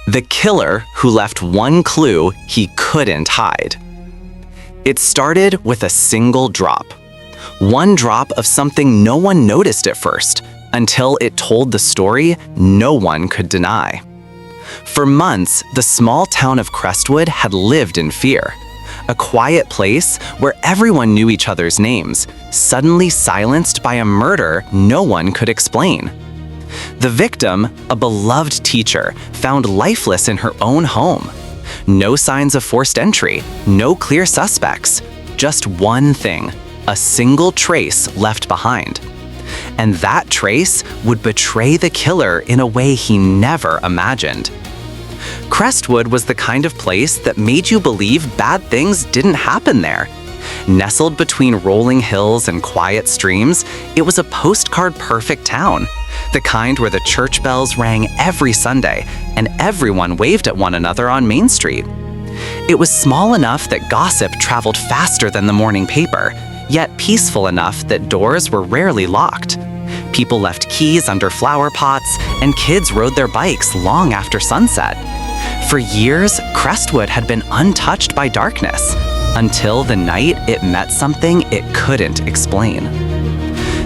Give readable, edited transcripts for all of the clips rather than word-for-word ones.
The killer who left one clue he couldn't hide. It started with a single drop. One drop of something no one noticed at first, until it told the story no one could deny. For months, the small town of Crestwood had lived in fear. A quiet place where everyone knew each other's names, suddenly silenced by a murder no one could explain. The victim, a beloved teacher, found lifeless in her own home. No signs of forced entry, no clear suspects, just one thing, a single trace left behind. And that trace would betray the killer in a way he never imagined. Crestwood was the kind of place that made you believe bad things didn't happen there. Nestled between rolling hills and quiet streams, it was a postcard-perfect town, the kind where the church bells rang every Sunday and everyone waved at one another on Main Street. It was small enough that gossip traveled faster than the morning paper, yet peaceful enough that doors were rarely locked. People left keys under flower pots, and kids rode their bikes long after sunset. For years, Crestwood had been untouched by darkness, until the night it met something it couldn't explain.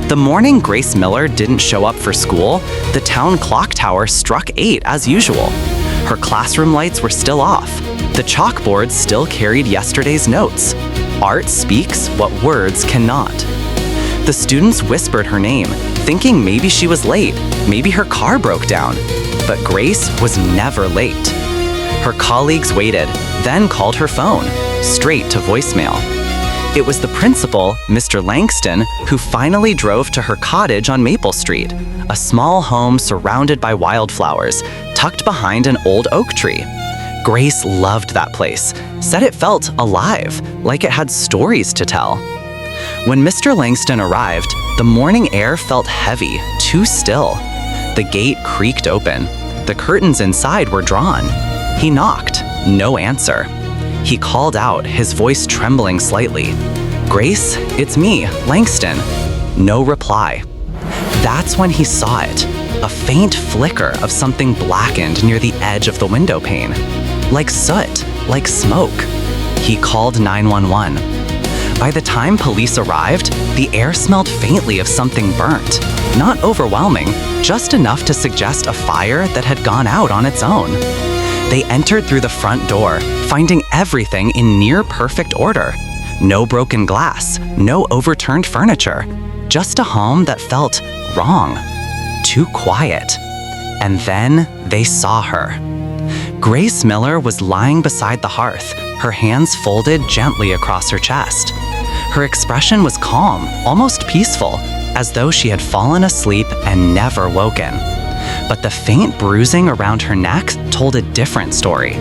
The morning Grace Miller didn't show up for school, the town clock tower struck 8 as usual. Her classroom lights were still off. The chalkboard still carried yesterday's notes. Art speaks what words cannot. The students whispered her name, thinking maybe she was late, maybe her car broke down. But Grace was never late. Her colleagues waited, then called her phone, straight to voicemail. It was the principal, Mr. Langston, who finally drove to her cottage on Maple Street, a small home surrounded by wildflowers, tucked behind an old oak tree. Grace loved that place, said it felt alive, like it had stories to tell. When Mr. Langston arrived, the morning air felt heavy, too still. The gate creaked open. The curtains inside were drawn. He knocked, no answer. He called out, his voice trembling slightly. "Grace, it's me, Langston." No reply. That's when he saw it, a faint flicker of something blackened near the edge of the window pane. Like soot, like smoke. He called 911. By the time police arrived, the air smelled faintly of something burnt. Not overwhelming, just enough to suggest a fire that had gone out on its own. They entered through the front door, finding everything in near-perfect order. No broken glass, no overturned furniture. Just a home that felt wrong, too quiet. And then they saw her. Grace Miller was lying beside the hearth, her hands folded gently across her chest. Her expression was calm, almost peaceful, as though she had fallen asleep and never woken. But the faint bruising around her neck told a different story.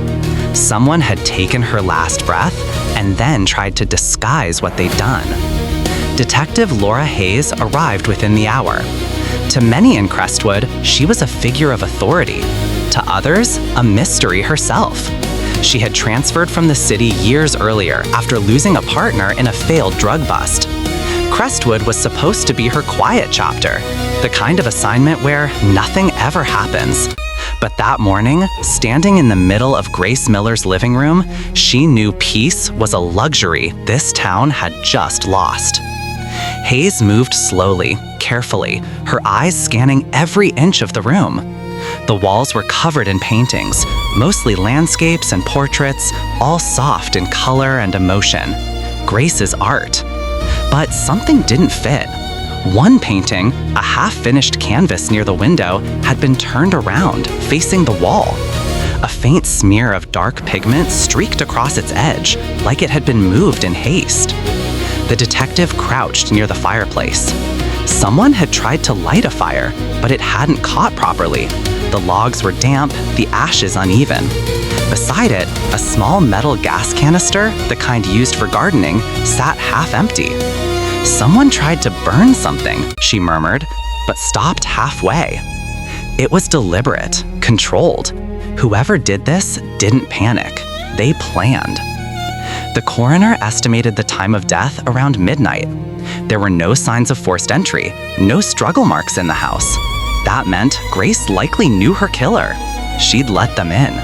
Someone had taken her last breath and then tried to disguise what they'd done. Detective Laura Hayes arrived within the hour. To many in Crestwood, she was a figure of authority. To others, a mystery herself. She had transferred from the city years earlier after losing a partner in a failed drug bust. Crestwood was supposed to be her quiet chapter, the kind of assignment where nothing ever happens. But that morning, standing in the middle of Grace Miller's living room, she knew peace was a luxury this town had just lost. Hayes moved slowly, carefully, her eyes scanning every inch of the room. The walls were covered in paintings, mostly landscapes and portraits, all soft in color and emotion. Grace's art. But something didn't fit. One painting, a half-finished canvas near the window, had been turned around, facing the wall. A faint smear of dark pigment streaked across its edge, like it had been moved in haste. The detective crouched near the fireplace. Someone had tried to light a fire, but it hadn't caught properly. The logs were damp, the ashes uneven. Beside it, a small metal gas canister, the kind used for gardening, sat half empty. "Someone tried to burn something," she murmured, but stopped halfway. It was deliberate, controlled. Whoever did this didn't panic. They planned. The coroner estimated the time of death around midnight. There were no signs of forced entry, no struggle marks in the house. That meant Grace likely knew her killer. She'd let them in.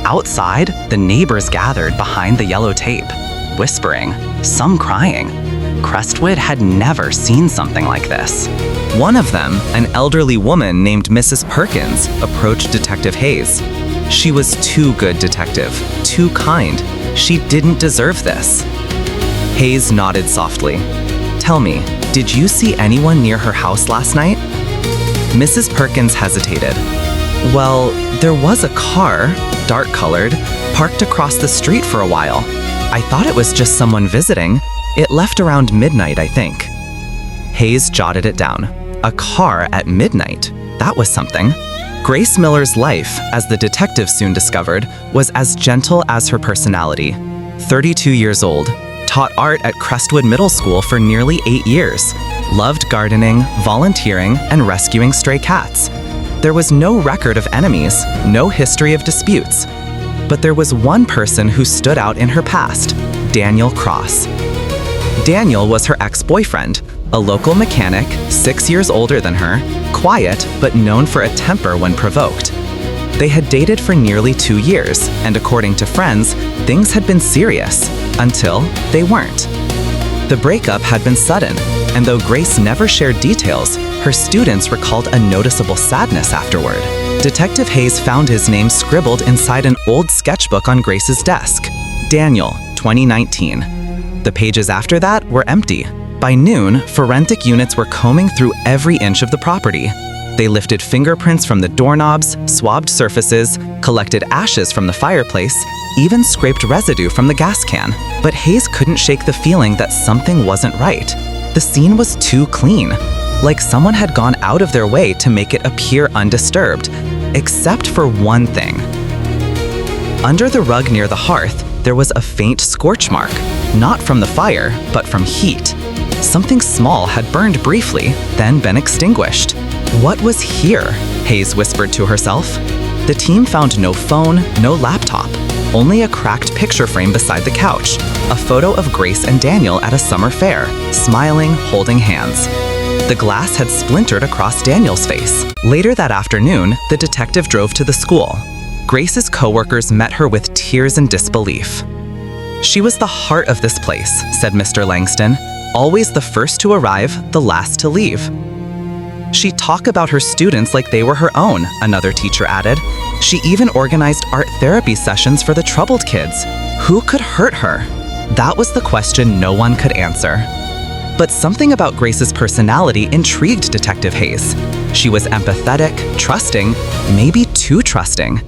Outside, the neighbors gathered behind the yellow tape, whispering, some crying. Crestwood had never seen something like this. One of them, an elderly woman named Mrs. Perkins, approached Detective Hayes. She was too good, Detective, too kind. She didn't deserve this. Hayes nodded softly. Tell me, did you see anyone near her house last night? Mrs. Perkins hesitated. Well, there was a car, dark-colored, parked across the street for a while. I thought it was just someone visiting. It left around midnight, I think. Hayes jotted it down. A car at midnight. That was something. Grace Miller's life, as the detective soon discovered, was as gentle as her personality. 32 years old, taught art at Crestwood Middle School for nearly 8 years, loved gardening, volunteering, and rescuing stray cats. There was no record of enemies, no history of disputes. But there was one person who stood out in her past, Daniel Cross. Daniel was her ex-boyfriend, a local mechanic, 6 years older than her, quiet but known for a temper when provoked. They had dated for nearly 2 years, and according to friends, things had been serious, until they weren't. The breakup had been sudden, and though Grace never shared details, her students recalled a noticeable sadness afterward. Detective Hayes found his name scribbled inside an old sketchbook on Grace's desk. Daniel, 2019. The pages after that were empty. By noon, forensic units were combing through every inch of the property. They lifted fingerprints from the doorknobs, swabbed surfaces, collected ashes from the fireplace, even scraped residue from the gas can. But Hayes couldn't shake the feeling that something wasn't right. The scene was too clean, like someone had gone out of their way to make it appear undisturbed, except for one thing. Under the rug near the hearth, there was a faint scorch mark, not from the fire, but from heat. Something small had burned briefly, then been extinguished. What was here? Hayes whispered to herself. The team found no phone, no laptop, only a cracked picture frame beside the couch, a photo of Grace and Daniel at a summer fair, smiling, holding hands. The glass had splintered across Daniel's face. Later that afternoon, the detective drove to the school. Grace's coworkers met her with tears and disbelief. She was the heart of this place, said Mr. Langston, always the first to arrive, the last to leave. She'd talk about her students like they were her own, another teacher added. She even organized art therapy sessions for the troubled kids. Who could hurt her? That was the question no one could answer. But something about Grace's personality intrigued Detective Hayes. She was empathetic, trusting, maybe too trusting.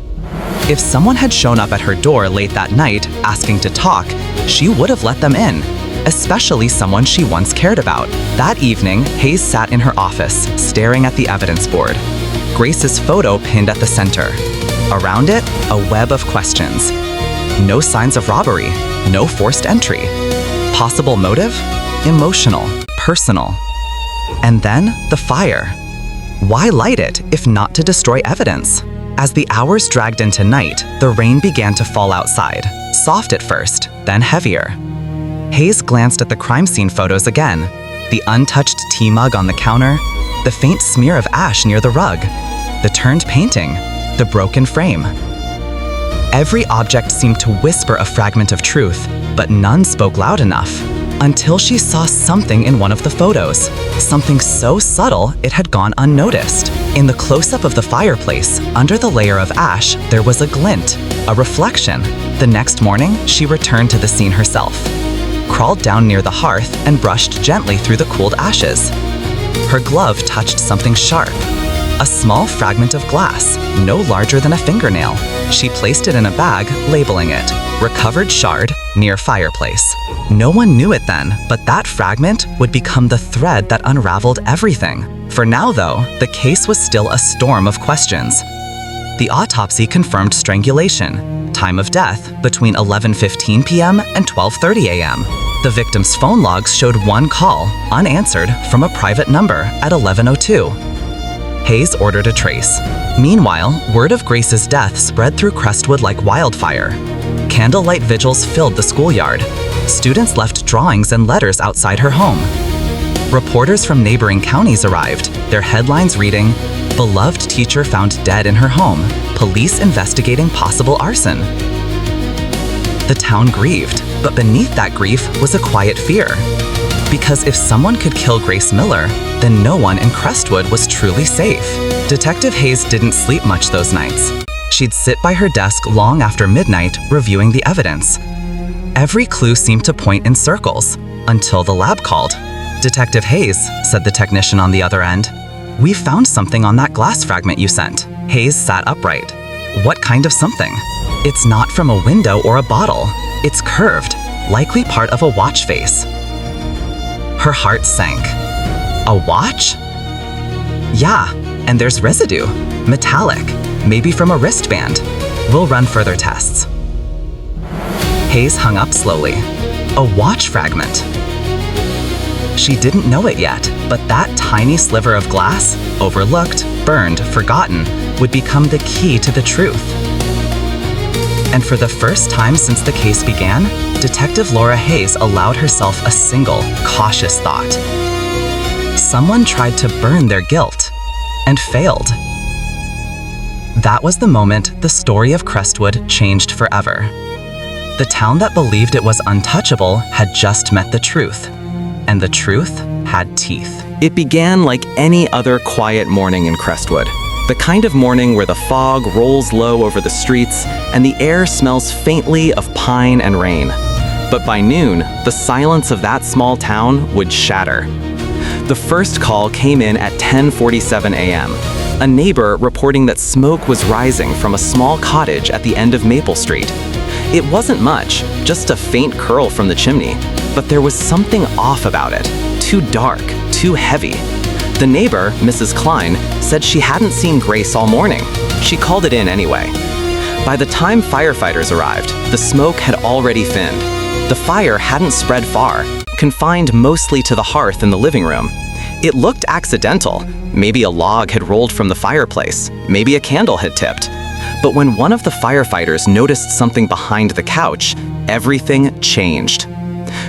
If someone had shown up at her door late that night asking to talk, she would have let them in, especially someone she once cared about. That evening, Hayes sat in her office, staring at the evidence board. Grace's photo pinned at the center. Around it, a web of questions. No signs of robbery, no forced entry. Possible motive? Emotional, personal. And then, the fire. Why light it, if not to destroy evidence? As the hours dragged into night, the rain began to fall outside, soft at first, then heavier. Hayes glanced at the crime scene photos again, the untouched tea mug on the counter, the faint smear of ash near the rug, the turned painting, the broken frame. Every object seemed to whisper a fragment of truth, but none spoke loud enough, until she saw something in one of the photos, something so subtle it had gone unnoticed. In the close-up of the fireplace, under the layer of ash, there was a glint, a reflection. The next morning, she returned to the scene herself, crawled down near the hearth and brushed gently through the cooled ashes. Her glove touched something sharp, a small fragment of glass, no larger than a fingernail. She placed it in a bag, labeling it, recovered shard, near fireplace. No one knew it then, but that fragment would become the thread that unraveled everything. For now, though, the case was still a storm of questions. The autopsy confirmed strangulation. Time of death, between 11:15 p.m. and 12:30 a.m. The victim's phone logs showed one call, unanswered, from a private number at 11:02. Hayes ordered a trace. Meanwhile, word of Grace's death spread through Crestwood like wildfire. Candlelight vigils filled the schoolyard. Students left drawings and letters outside her home. Reporters from neighboring counties arrived, their headlines reading, Beloved teacher found dead in her home. Police investigating possible arson. The town grieved, but beneath that grief was a quiet fear. Because if someone could kill Grace Miller, then no one in Crestwood was truly safe. Detective Hayes didn't sleep much those nights. She'd sit by her desk long after midnight, reviewing the evidence. Every clue seemed to point in circles, until the lab called. "Detective Hayes," said the technician on the other end. "We found something on that glass fragment you sent." Hayes sat upright. "What kind of something?" "It's not from a window or a bottle. It's curved, likely part of a watch face." Her heart sank. "A watch?" "Yeah, and there's residue. Metallic, maybe from a wristband. We'll run further tests." Hayes hung up slowly. A watch fragment. She didn't know it yet, but that tiny sliver of glass, overlooked, burned, forgotten, would become the key to the truth. And for the first time since the case began, Detective Laura Hayes allowed herself a single, cautious thought. Someone tried to burn their guilt, and failed. That was the moment the story of Crestwood changed forever. The town that believed it was untouchable had just met the truth, and the truth had teeth. It began like any other quiet morning in Crestwood. The kind of morning where the fog rolls low over the streets and the air smells faintly of pine and rain. But by noon, the silence of that small town would shatter. The first call came in at 10:47 a.m. A neighbor reporting that smoke was rising from a small cottage at the end of Maple Street. It wasn't much, just a faint curl from the chimney, but there was something off about it. Too dark, too heavy. The neighbor, Mrs. Klein, said she hadn't seen Grace all morning. She called it in anyway. By the time firefighters arrived, the smoke had already thinned. The fire hadn't spread far, confined mostly to the hearth in the living room. It looked accidental. Maybe a log had rolled from the fireplace. Maybe a candle had tipped. But when one of the firefighters noticed something behind the couch, everything changed.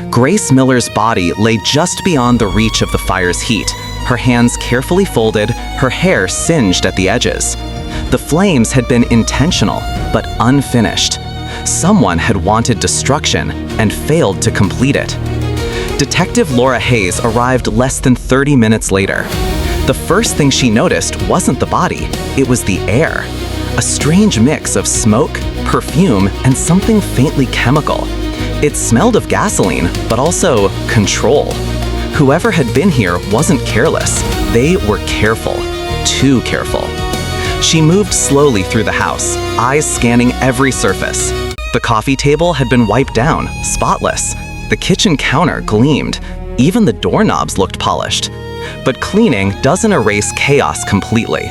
Grace Miller's body lay just beyond the reach of the fire's heat, her hands carefully folded, her hair singed at the edges. The flames had been intentional, but unfinished. Someone had wanted destruction and failed to complete it. Detective Laura Hayes arrived less than 30 minutes later. The first thing she noticed wasn't the body, it was the air. A strange mix of smoke, perfume, and something faintly chemical. It smelled of gasoline, but also control. Whoever had been here wasn't careless. They were careful. Too careful. She moved slowly through the house, eyes scanning every surface. The coffee table had been wiped down, spotless. The kitchen counter gleamed. Even the doorknobs looked polished. But cleaning doesn't erase chaos completely.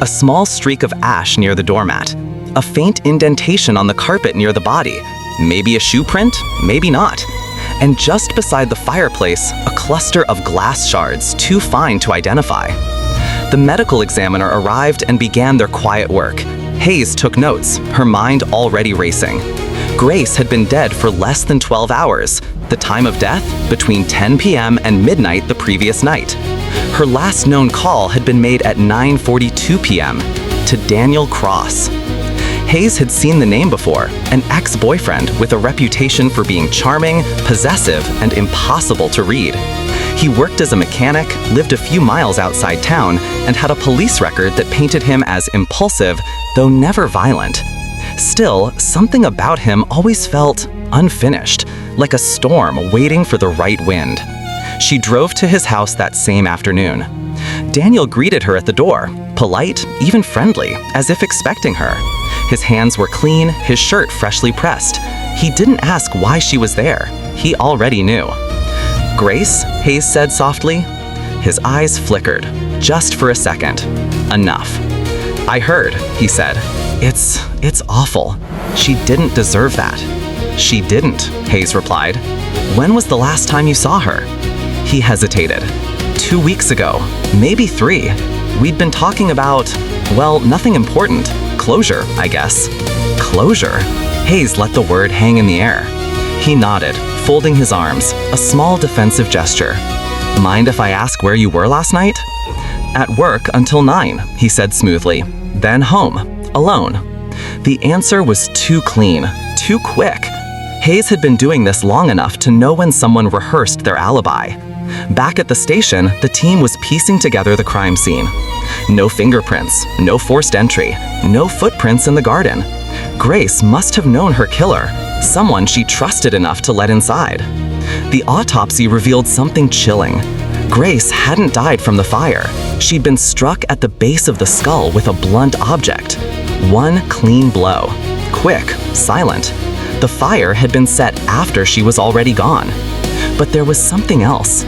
A small streak of ash near the doormat. A faint indentation on the carpet near the body. Maybe a shoe print, maybe not. And just beside the fireplace, a cluster of glass shards too fine to identify. The medical examiner arrived and began their quiet work. Hayes took notes, her mind already racing. Grace had been dead for less than 12 hours. The time of death, between 10 p.m. and midnight the previous night. Her last known call had been made at 9:42 p.m. to Daniel Cross. Hayes had seen the name before, an ex-boyfriend with a reputation for being charming, possessive, and impossible to read. He worked as a mechanic, lived a few miles outside town, and had a police record that painted him as impulsive, though never violent. Still, something about him always felt unfinished, like a storm waiting for the right wind. She drove to his house that same afternoon. Daniel greeted her at the door, polite, even friendly, as if expecting her. His hands were clean, his shirt freshly pressed. He didn't ask why she was there. He already knew. "Grace?" Hayes said softly. His eyes flickered, just for a second. Enough. "I heard," he said. It's awful. She didn't deserve that." "She didn't," Hayes replied. "When was the last time you saw her?" He hesitated. 2 weeks ago, maybe 3. We'd been talking about, well, nothing important. Closure, I guess. Closure? Hayes let the word hang in the air. He nodded, folding his arms, a small defensive gesture. "Mind if I ask where you were last night?" At work until 9, he said smoothly. Then home, alone. The answer was too clean, too quick. Hayes had been doing this long enough to know when someone rehearsed their alibi. Back at the station, the team was piecing together the crime scene. No fingerprints, no forced entry, no footprints in the garden. Grace must have known her killer, someone she trusted enough to let inside. The autopsy revealed something chilling. Grace hadn't died from the fire. She'd been struck at the base of the skull with a blunt object. One clean blow. Quick, silent. The fire had been set after she was already gone. But there was something else.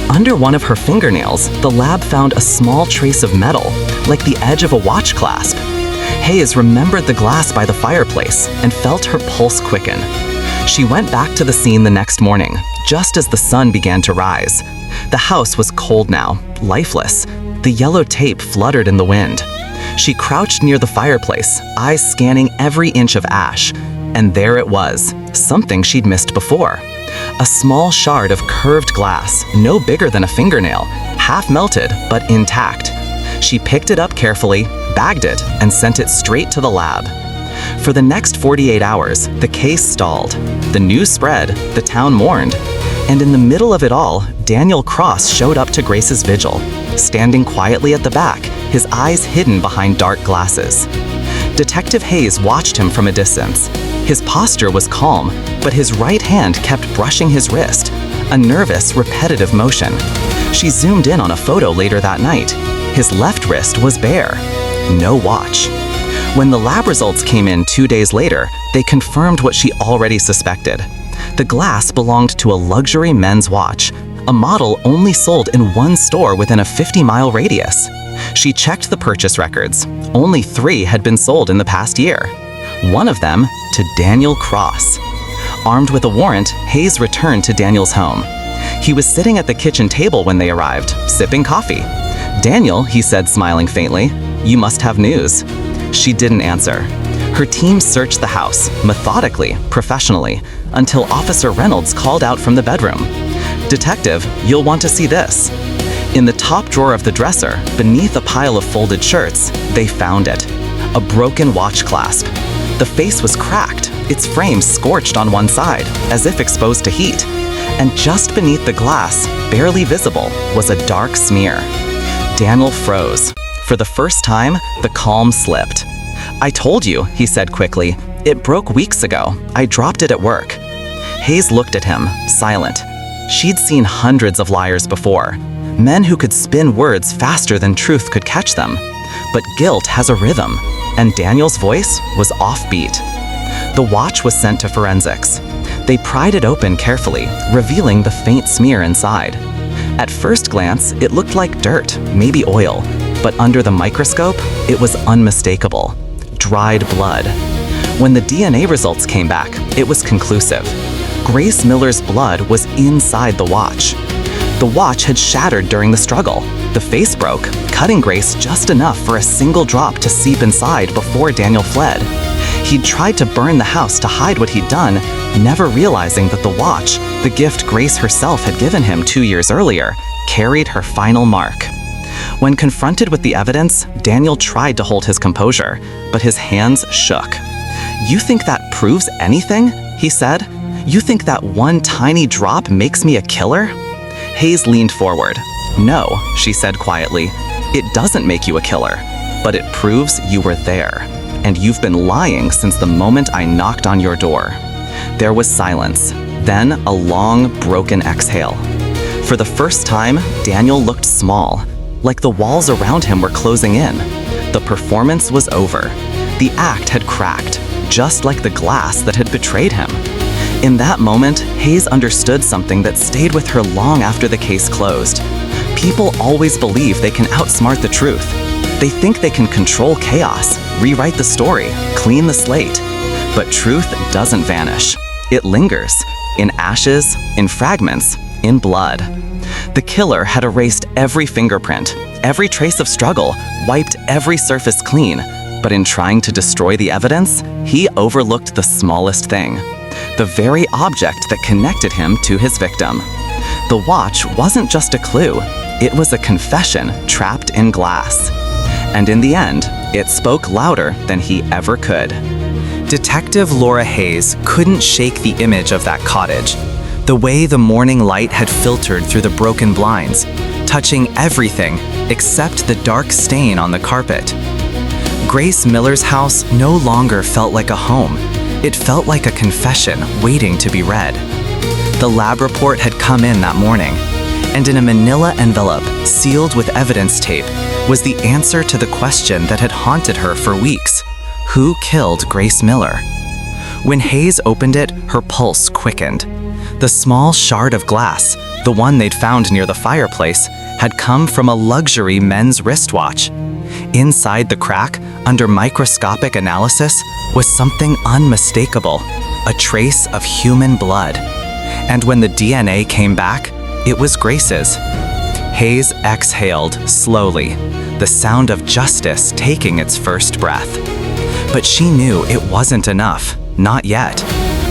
Under one of her fingernails, the lab found a small trace of metal, like the edge of a watch clasp. Hayes remembered the glass by the fireplace and felt her pulse quicken. She went back to the scene the next morning, just as the sun began to rise. The house was cold now, lifeless. The yellow tape fluttered in the wind. She crouched near the fireplace, eyes scanning every inch of ash. And there it was, something she'd missed before. A small shard of curved glass, no bigger than a fingernail, half melted but intact. She picked it up carefully, bagged it, and sent it straight to the lab. For the next 48 hours, the case stalled. The news spread, the town mourned. And in the middle of it all, Daniel Cross showed up to Grace's vigil, standing quietly at the back, his eyes hidden behind dark glasses. Detective Hayes watched him from a distance. His posture was calm, but his right hand kept brushing his wrist, a nervous, repetitive motion. She zoomed in on a photo later that night. His left wrist was bare. No watch. When the lab results came in 2 days later, they confirmed what she already suspected. The glass belonged to a luxury men's watch, a model only sold in one store within a 50-mile radius. She checked the purchase records. Only 3 had been sold in the past year. One of them to Daniel Cross. Armed with a warrant, Hayes returned to Daniel's home. He was sitting at the kitchen table when they arrived, sipping coffee. "Daniel," he said, smiling faintly, "you must have news." She didn't answer. Her team searched the house, methodically, professionally, until Officer Reynolds called out from the bedroom. "Detective, you'll want to see this." In the top drawer of the dresser, beneath a pile of folded shirts, they found it. A broken watch clasp. The face was cracked, its frame scorched on one side, as if exposed to heat. And just beneath the glass, barely visible, was a dark smear. Daniel froze. For the first time, the calm slipped. "I told you," he said quickly. "It broke weeks ago. I dropped it at work." Hayes looked at him, silent. She'd seen hundreds of liars before. Men who could spin words faster than truth could catch them. But guilt has a rhythm, and Daniel's voice was offbeat. The watch was sent to forensics. They pried it open carefully, revealing the faint smear inside. At first glance, it looked like dirt, maybe oil, but under the microscope, it was unmistakable. Dried blood. When the DNA results came back, it was conclusive. Grace Miller's blood was inside the watch. The watch had shattered during the struggle. The face broke, cutting Grace just enough for a single drop to seep inside before Daniel fled. He'd tried to burn the house to hide what he'd done, never realizing that the watch, the gift Grace herself had given him 2 years earlier, carried her final mark. When confronted with the evidence, Daniel tried to hold his composure, but his hands shook. "You think that proves anything?" he said. "You think that one tiny drop makes me a killer?" Hayes leaned forward. "No," she said quietly. "It doesn't make you a killer, but it proves you were there. And you've been lying since the moment I knocked on your door." There was silence, then a long, broken exhale. For the first time, Daniel looked small, like the walls around him were closing in. The performance was over. The act had cracked, just like the glass that had betrayed him. In that moment, Hayes understood something that stayed with her long after the case closed. People always believe they can outsmart the truth. They think they can control chaos, rewrite the story, clean the slate. But truth doesn't vanish. It lingers, in ashes, in fragments, in blood. The killer had erased every fingerprint, every trace of struggle, wiped every surface clean. But in trying to destroy the evidence, he overlooked the smallest thing. The very object that connected him to his victim. The watch wasn't just a clue, It was a confession trapped in glass. And in the end, it spoke louder than he ever could. Detective Laura Hayes couldn't shake the image of that cottage. The way the morning light had filtered through the broken blinds, touching everything except the dark stain on the carpet. Grace Miller's house no longer felt like a home. It felt like a confession waiting to be read. The lab report had come in that morning, and in a manila envelope sealed with evidence tape was the answer to the question that had haunted her for weeks. Who killed Grace Miller? When Hayes opened it, her pulse quickened. The small shard of glass, the one they'd found near the fireplace, had come from a luxury men's wristwatch. Inside the crack, under microscopic analysis, was something unmistakable, a trace of human blood. And when the DNA came back, it was Grace's. Hayes exhaled slowly, the sound of justice taking its first breath. But she knew it wasn't enough, not yet.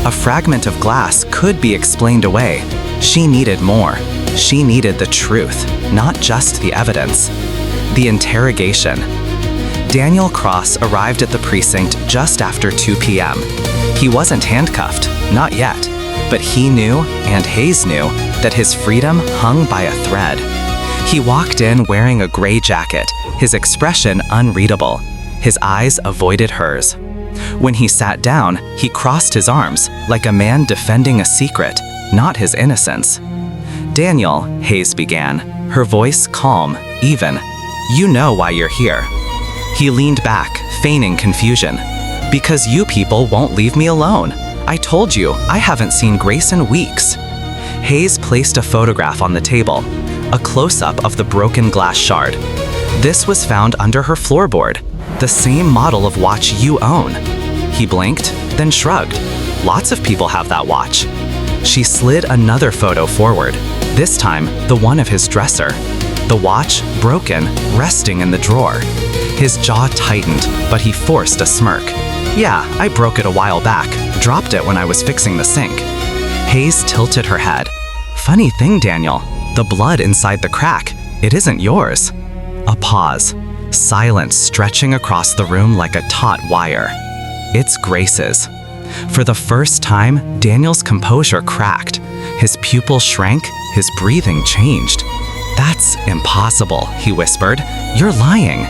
A fragment of glass could be explained away. She needed more. She needed the truth, not just the evidence. The interrogation. Daniel Cross arrived at the precinct just after 2 p.m. He wasn't handcuffed, not yet, but he knew, and Hayes knew, that his freedom hung by a thread. He walked in wearing a gray jacket, his expression unreadable. His eyes avoided hers. When he sat down, he crossed his arms, like a man defending a secret, not his innocence. "Daniel," Hayes began, her voice calm, even. "You know why you're here." He leaned back, feigning confusion. "Because you people won't leave me alone. I told you, I haven't seen Grace in weeks." Hayes placed a photograph on the table, a close-up of the broken glass shard. This was found under her floorboard, the same model of watch you own. He blinked, then shrugged. "Lots of people have that watch." She slid another photo forward, this time the one of his dresser. The watch, broken, resting in the drawer. His jaw tightened, but he forced a smirk. "Yeah, I broke it a while back, dropped it when I was fixing the sink." Hayes tilted her head. "Funny thing, Daniel, the blood inside the crack, it isn't yours." A pause, silence stretching across the room like a taut wire. "It's Grace's." For the first time, Daniel's composure cracked. His pupils shrank, his breathing changed. "That's impossible," he whispered. "You're lying."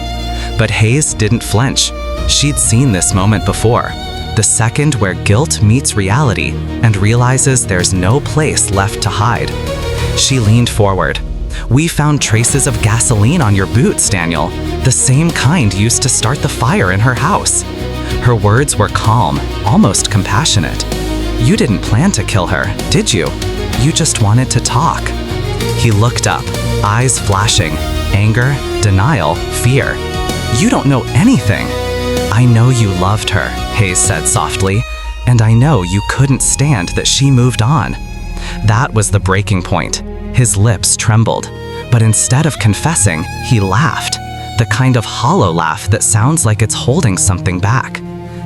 But Hayes didn't flinch. She'd seen this moment before. The second where guilt meets reality and realizes there's no place left to hide. She leaned forward. "We found traces of gasoline on your boots, Daniel. The same kind used to start the fire in her house." Her words were calm, almost compassionate. "You didn't plan to kill her, did you? You just wanted to talk." He looked up, eyes flashing, anger, denial, fear. "You don't know anything." "I know you loved her," Hayes said softly, "and I know you couldn't stand that she moved on." That was the breaking point. His lips trembled, but instead of confessing, he laughed. The kind of hollow laugh that sounds like it's holding something back.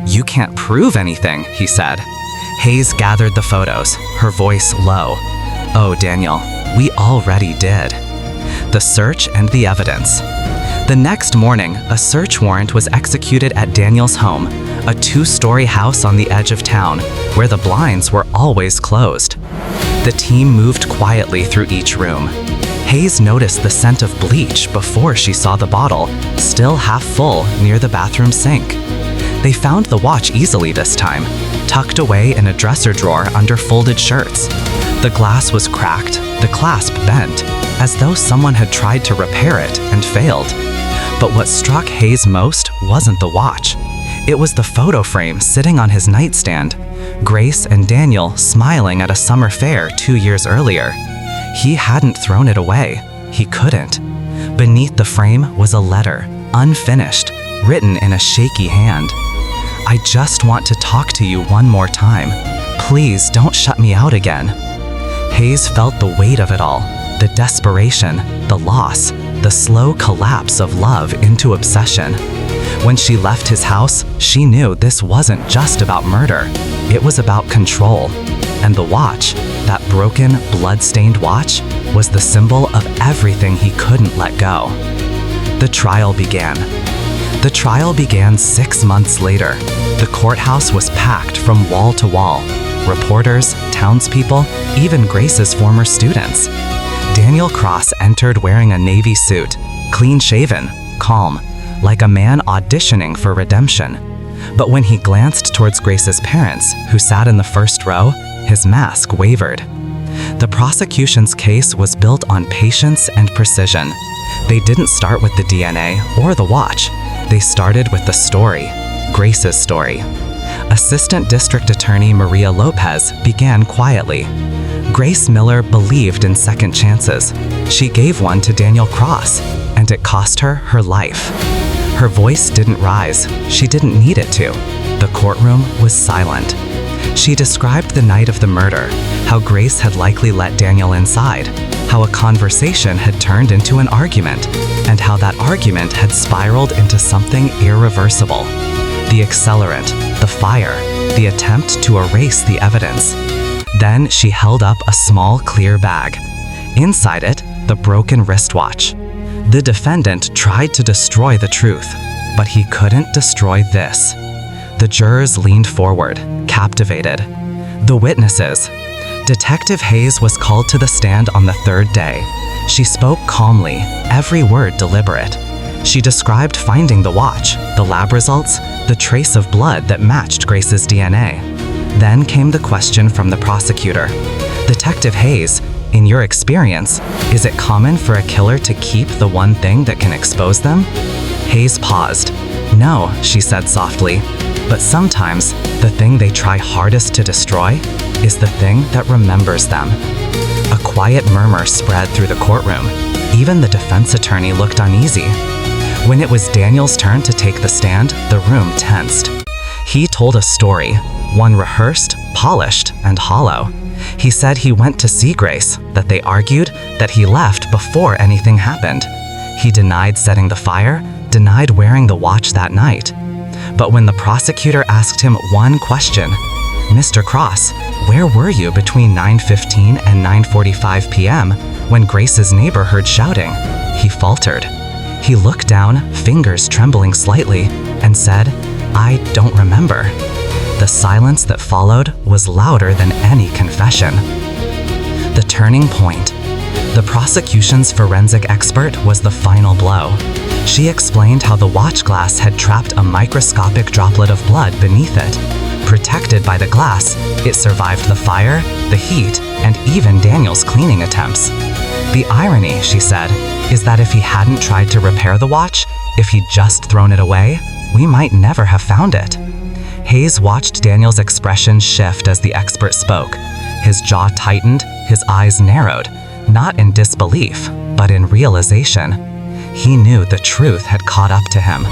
"You can't prove anything," he said. Hayes gathered the photos, her voice low. "Oh, Daniel, we already did." The search and the evidence. The next morning, a search warrant was executed at Daniel's home, a 2-story house on the edge of town, where the blinds were always closed. The team moved quietly through each room. Hayes noticed the scent of bleach before she saw the bottle, still half full, near the bathroom sink. They found the watch easily this time, tucked away in a dresser drawer under folded shirts. The glass was cracked, the clasp bent, as though someone had tried to repair it and failed. But what struck Hayes most wasn't the watch. It was the photo frame sitting on his nightstand, Grace and Daniel smiling at a summer fair 2 years earlier. He hadn't thrown it away. He couldn't. Beneath the frame was a letter, unfinished, written in a shaky hand. "I just want to talk to you one more time. Please don't shut me out again." Hayes felt the weight of it all, the desperation, the loss, the slow collapse of love into obsession. When she left his house, she knew this wasn't just about murder. It was about control. And the watch, that broken, blood-stained watch, was the symbol of everything he couldn't let go. The trial began. The trial began 6 months later. The courthouse was packed from wall to wall. Reporters, townspeople, even Grace's former students. Daniel Cross entered wearing a navy suit, clean-shaven, calm, like a man auditioning for redemption. But when he glanced towards Grace's parents, who sat in the first row, his mask wavered. The prosecution's case was built on patience and precision. They didn't start with the DNA or the watch. They started with the story, Grace's story. Assistant District Attorney Maria Lopez began quietly. Grace Miller believed in second chances. She gave one to Daniel Cross, and it cost her her life. Her voice didn't rise. She didn't need it to. The courtroom was silent. She described the night of the murder, how Grace had likely let Daniel inside, how a conversation had turned into an argument, and how that argument had spiraled into something irreversible. The accelerant, the fire, the attempt to erase the evidence. Then she held up a small, clear bag. Inside it, the broken wristwatch. The defendant tried to destroy the truth, but he couldn't destroy this. The jurors leaned forward, captivated. The witnesses. Detective Hayes was called to the stand on the third day. She spoke calmly, every word deliberate. She described finding the watch, the lab results, the trace of blood that matched Grace's DNA. Then came the question from the prosecutor. Detective Hayes, in your experience, is it common for a killer to keep the one thing that can expose them? Hayes paused. No, she said softly, but sometimes the thing they try hardest to destroy is the thing that remembers them. A quiet murmur spread through the courtroom. Even the defense attorney looked uneasy. When it was Daniel's turn to take the stand, the room tensed. He told a story, one rehearsed, polished, and hollow. He said he went to see Grace, that they argued, that he left before anything happened. He denied setting the fire, denied wearing the watch that night. But when the prosecutor asked him one question, Mr. Cross, where were you between 9:15 and 9:45 p.m. when Grace's neighbor heard shouting? He faltered. He looked down, fingers trembling slightly, and said, I don't remember. The silence that followed was louder than any confession. The turning point. The prosecution's forensic expert was the final blow. She explained how the watch glass had trapped a microscopic droplet of blood beneath it. Protected by the glass, it survived the fire, the heat, and even Daniel's cleaning attempts. The irony, she said, is that if he hadn't tried to repair the watch, if he'd just thrown it away, we might never have found it. Hayes watched Daniel's expression shift as the expert spoke. His jaw tightened, his eyes narrowed, not in disbelief, but in realization. He knew the truth had caught up to him.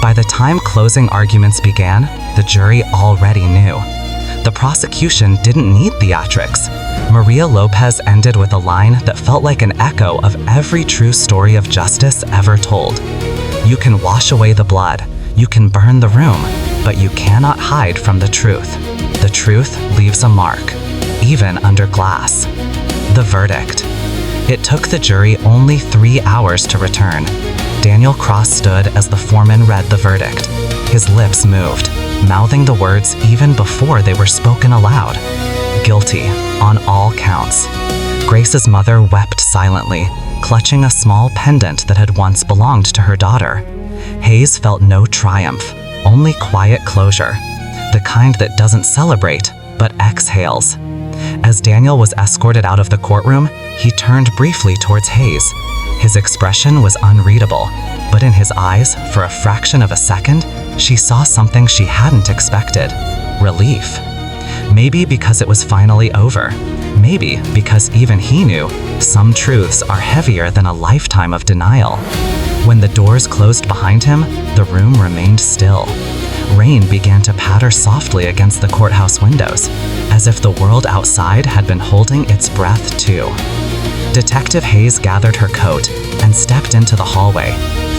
By the time closing arguments began, the jury already knew. The prosecution didn't need theatrics. Maria Lopez ended with a line that felt like an echo of every true story of justice ever told. You can wash away the blood, you can burn the room, but you cannot hide from the truth. The truth leaves a mark, even under glass. The verdict. It took the jury only 3 hours to return. Daniel Cross stood as the foreman read the verdict. His lips moved, mouthing the words even before they were spoken aloud. Guilty, on all counts. Grace's mother wept silently, clutching a small pendant that had once belonged to her daughter. Hayes felt no triumph, only quiet closure, the kind that doesn't celebrate, but exhales. As Daniel was escorted out of the courtroom, he turned briefly towards Hayes. His expression was unreadable, but in his eyes, for a fraction of a second, she saw something she hadn't expected. Relief. Maybe because it was finally over. Maybe because even he knew some truths are heavier than a lifetime of denial. When the doors closed behind him, the room remained still. Rain began to patter softly against the courthouse windows, as if the world outside had been holding its breath too. Detective Hayes gathered her coat and stepped into the hallway,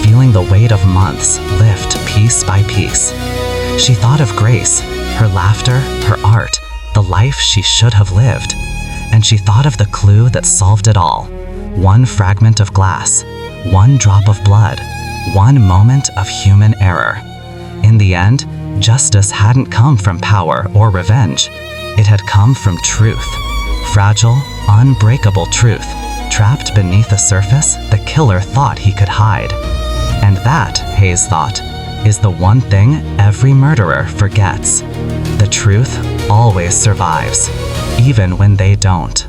feeling the weight of months lift piece by piece. She thought of Grace, her laughter, her art, the life she should have lived. And she thought of the clue that solved it all, One fragment of glass, one drop of blood, one moment of human error. In the end, justice hadn't come from power or revenge. It had come from truth. Fragile, unbreakable truth, trapped beneath a surface the killer thought he could hide. And that, Hayes thought, is the one thing every murderer forgets. The truth always survives, even when they don't.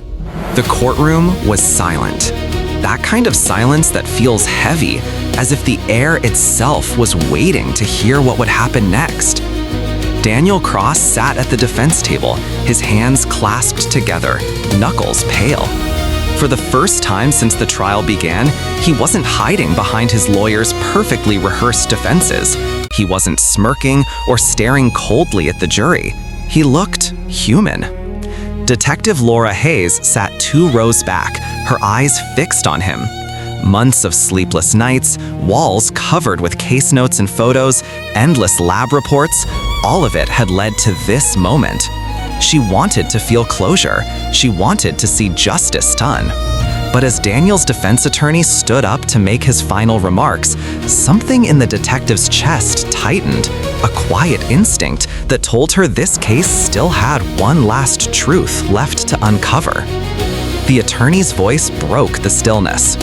The courtroom was silent. That kind of silence that feels heavy, as if the air itself was waiting to hear what would happen next. Daniel Cross sat at the defense table, his hands clasped together, knuckles pale. For the first time since the trial began, he wasn't hiding behind his lawyer's perfectly rehearsed defenses. He wasn't smirking or staring coldly at the jury. He looked human. Detective Laura Hayes sat 2 rows back, her eyes fixed on him. Months of sleepless nights, walls covered with case notes and photos, endless lab reports, all of it had led to this moment. She wanted to feel closure. She wanted to see justice done. But as Daniel's defense attorney stood up to make his final remarks, something in the detective's chest tightened, a quiet instinct that told her this case still had one last truth left to uncover. The attorney's voice broke the stillness.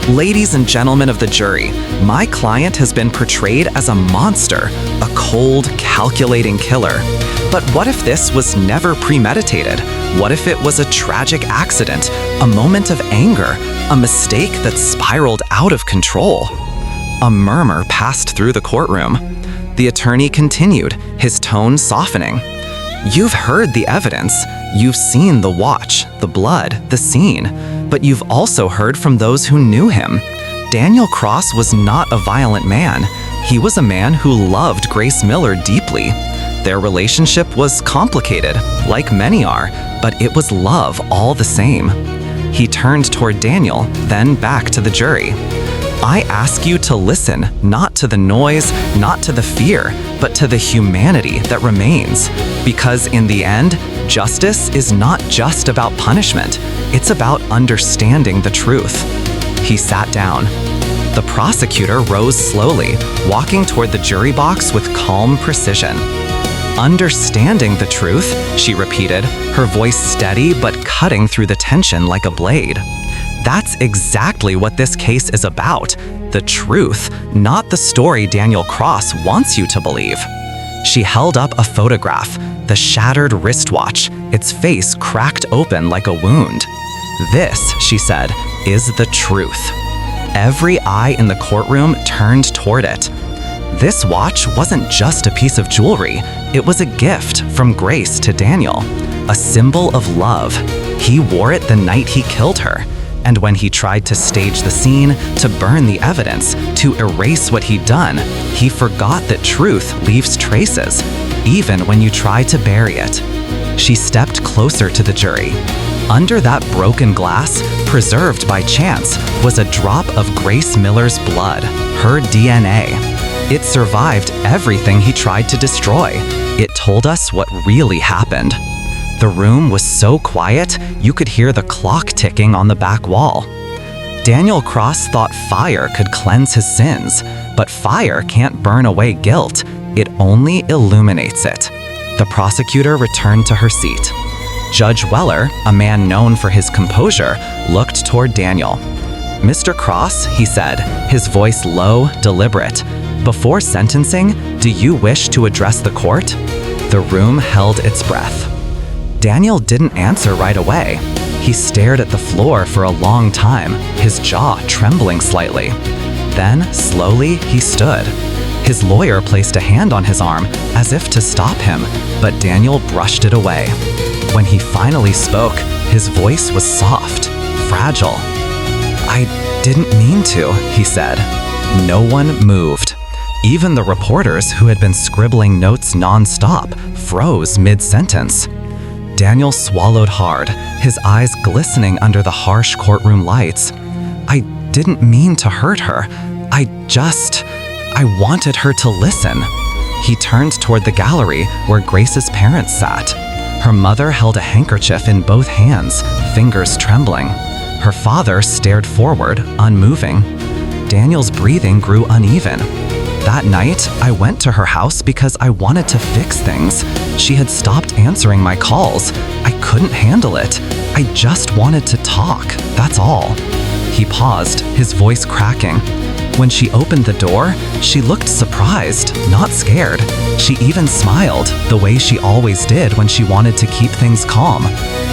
Ladies and gentlemen of the jury, my client has been portrayed as a monster, a cold, calculating killer. But what if this was never premeditated? What if it was a tragic accident, a moment of anger, a mistake that spiraled out of control? A murmur passed through the courtroom. The attorney continued, his tone softening. You've heard the evidence. You've seen the watch, the blood, the scene. But you've also heard from those who knew him. Daniel Cross was not a violent man. He was a man who loved Grace Miller deeply. Their relationship was complicated, like many are, but it was love all the same. He turned toward Daniel, then back to the jury. I ask you to listen, not to the noise, not to the fear, but to the humanity that remains. Because in the end, justice is not just about punishment, it's about understanding the truth. He sat down. The prosecutor rose slowly, walking toward the jury box with calm precision. Understanding the truth, she repeated, her voice steady but cutting through the tension like a blade. That's exactly what this case is about. The truth, not the story Daniel Cross wants you to believe. She held up a photograph, the shattered wristwatch, its face cracked open like a wound. This, she said, is the truth. Every eye in the courtroom turned toward it. This watch wasn't just a piece of jewelry, it was a gift from Grace to Daniel, a symbol of love. He wore it the night he killed her, and when he tried to stage the scene, to burn the evidence, to erase what he'd done, he forgot that truth leaves traces, even when you try to bury it. She stepped closer to the jury. Under that broken glass, preserved by chance, was a drop of Grace Miller's blood, her DNA. It survived everything he tried to destroy. It told us what really happened. The room was so quiet, you could hear the clock ticking on the back wall. Daniel Cross thought fire could cleanse his sins, but fire can't burn away guilt. It only illuminates it. The prosecutor returned to her seat. Judge Weller, a man known for his composure, looked toward Daniel. Mr. Cross, he said, his voice low, deliberate. Before sentencing, do you wish to address the court? The room held its breath. Daniel didn't answer right away. He stared at the floor for a long time, his jaw trembling slightly. Then, slowly, he stood. His lawyer placed a hand on his arm, as if to stop him, but Daniel brushed it away. When he finally spoke, his voice was soft, fragile. I didn't mean to, he said. No one moved. Even the reporters who had been scribbling notes non-stop froze mid-sentence. Daniel swallowed hard, his eyes glistening under the harsh courtroom lights. I didn't mean to hurt her. I wanted her to listen. He turned toward the gallery where Grace's parents sat. Her mother held a handkerchief in both hands, fingers trembling. Her father stared forward, unmoving. Daniel's breathing grew uneven. That night, I went to her house because I wanted to fix things. She had stopped answering my calls. I couldn't handle it. I just wanted to talk, that's all. He paused, his voice cracking. When she opened the door, she looked surprised, not scared. She even smiled, the way she always did when she wanted to keep things calm.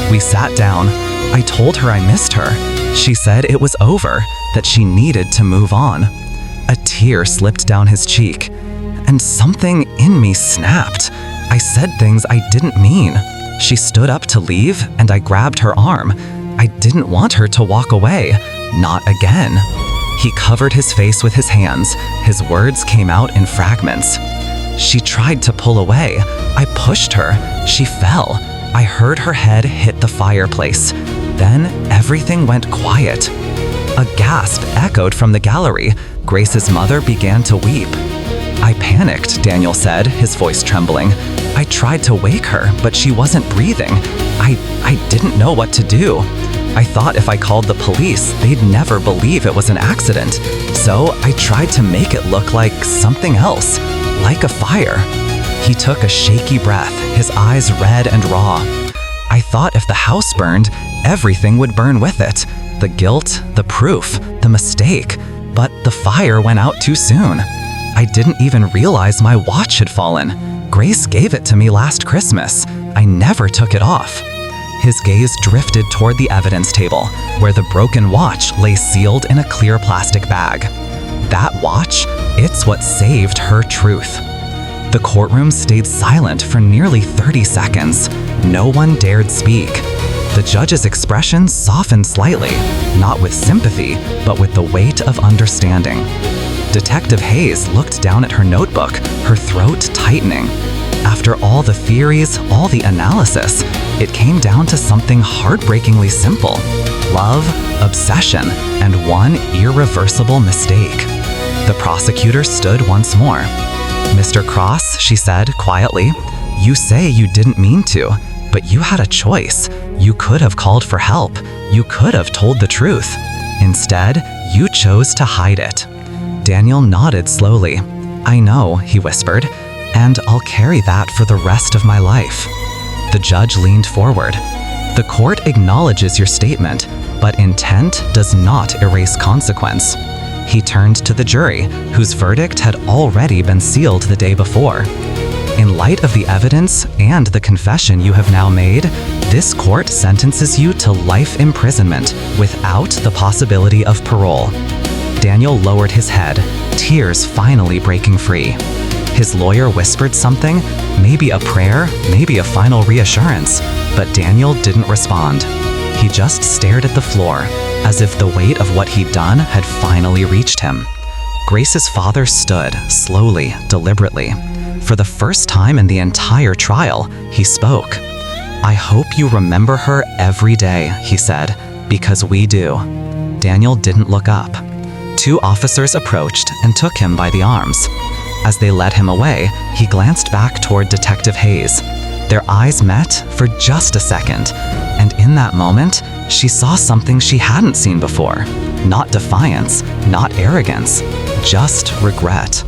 We sat down. I told her I missed her. She said it was over, that she needed to move on. A tear slipped down his cheek, and something in me snapped. I said things I didn't mean. She stood up to leave, and I grabbed her arm. I didn't want her to walk away. Not again. He covered his face with his hands. His words came out in fragments. She tried to pull away. I pushed her. She fell. I heard her head hit the fireplace. Then everything went quiet. A gasp echoed from the gallery. Grace's mother began to weep. I panicked, Daniel said, his voice trembling. I tried to wake her, but she wasn't breathing. I didn't know what to do. I thought if I called the police, they'd never believe it was an accident. So I tried to make it look like something else, like a fire. He took a shaky breath, his eyes red and raw. I thought if the house burned, everything would burn with it. The guilt, the proof, the mistake. But the fire went out too soon. I didn't even realize my watch had fallen. Grace gave it to me last Christmas. I never took it off. His gaze drifted toward the evidence table, where the broken watch lay sealed in a clear plastic bag. That watch, it's what saved her truth. The courtroom stayed silent for nearly 30 seconds. No one dared speak. The judge's expression softened slightly, not with sympathy, but with the weight of understanding. Detective Hayes looked down at her notebook, her throat tightening. After all the theories, all the analysis, it came down to something heartbreakingly simple: love, obsession, and one irreversible mistake. The prosecutor stood once more. "Mr. Cross," she said quietly, "you say you didn't mean to, but you had a choice. You could have called for help. You could have told the truth. Instead, you chose to hide it." Daniel nodded slowly. "I know," he whispered, "and I'll carry that for the rest of my life." The judge leaned forward. "The court acknowledges your statement, but intent does not erase consequence." He turned to the jury, whose verdict had already been sealed the day before. "In light of the evidence and the confession you have now made, this court sentences you to life imprisonment without the possibility of parole." Daniel lowered his head, tears finally breaking free. His lawyer whispered something, maybe a prayer, maybe a final reassurance, but Daniel didn't respond. He just stared at the floor, as if the weight of what he'd done had finally reached him. Grace's father stood, slowly, deliberately. For the first time in the entire trial, he spoke. "I hope you remember her every day," he said, "because we do." Daniel didn't look up. Two officers approached and took him by the arms. As they led him away, he glanced back toward Detective Hayes. Their eyes met for just a second, and in that moment, she saw something she hadn't seen before. Not defiance, not arrogance, just regret.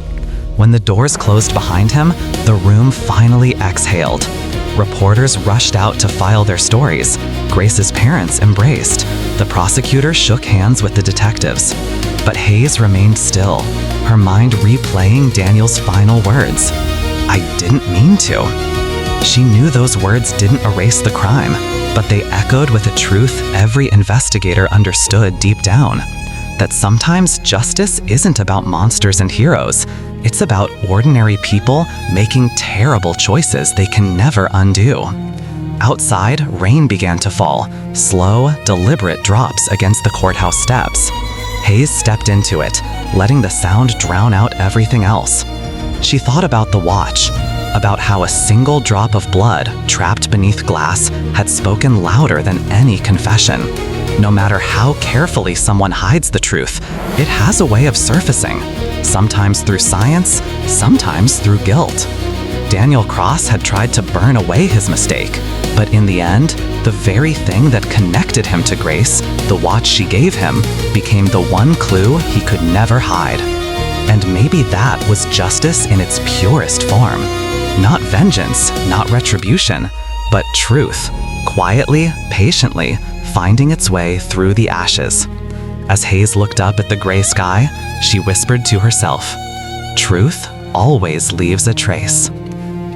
When the doors closed behind him, the room finally exhaled. Reporters rushed out to file their stories. Grace's parents embraced. The prosecutor shook hands with the detectives. But Hayes remained still, her mind replaying Daniel's final words. "I didn't mean to." She knew those words didn't erase the crime, but they echoed with a truth every investigator understood deep down: that sometimes justice isn't about monsters and heroes. It's about ordinary people making terrible choices they can never undo. Outside, rain began to fall, slow, deliberate drops against the courthouse steps. Hayes stepped into it, letting the sound drown out everything else. She thought about the watch, about how a single drop of blood trapped beneath glass had spoken louder than any confession. No matter how carefully someone hides the truth, it has a way of surfacing, sometimes through science, sometimes through guilt. Daniel Cross had tried to burn away his mistake, but in the end, the very thing that connected him to Grace, the watch she gave him, became the one clue he could never hide. And maybe that was justice in its purest form. Not vengeance, not retribution, but truth, quietly, patiently, finding its way through the ashes. As Hayes looked up at the gray sky, she whispered to herself, "Truth always leaves a trace."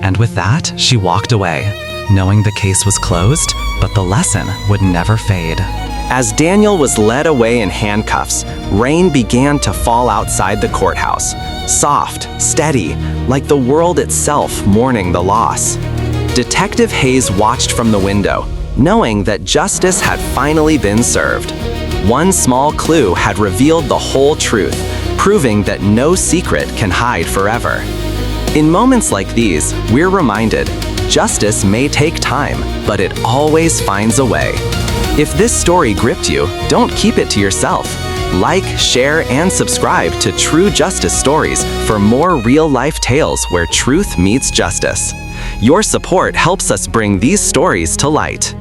And with that, she walked away, knowing the case was closed, but the lesson would never fade. As Daniel was led away in handcuffs, rain began to fall outside the courthouse, soft, steady, like the world itself mourning the loss. Detective Hayes watched from the window, knowing that justice had finally been served. One small clue had revealed the whole truth, proving that no secret can hide forever. In moments like these, we're reminded, justice may take time, but it always finds a way. If this story gripped you, don't keep it to yourself. Like, share, and subscribe to True Justice Stories for more real-life tales where truth meets justice. Your support helps us bring these stories to light.